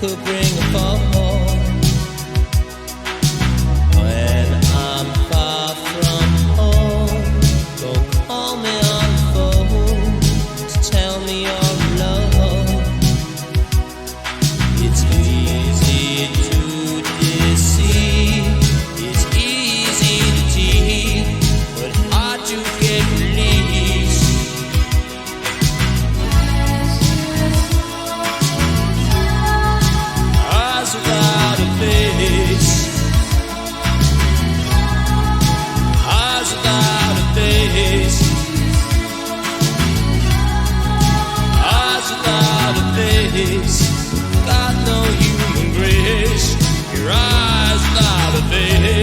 could bring a fall. When I'm far from home, go call me on the phone to tell me your love. It's easy to deceive, it's easy to cheat, but hard to get release. Eyes without a face, eyes without a face, eyes without a face. Got no human grace. Your eyes without a face.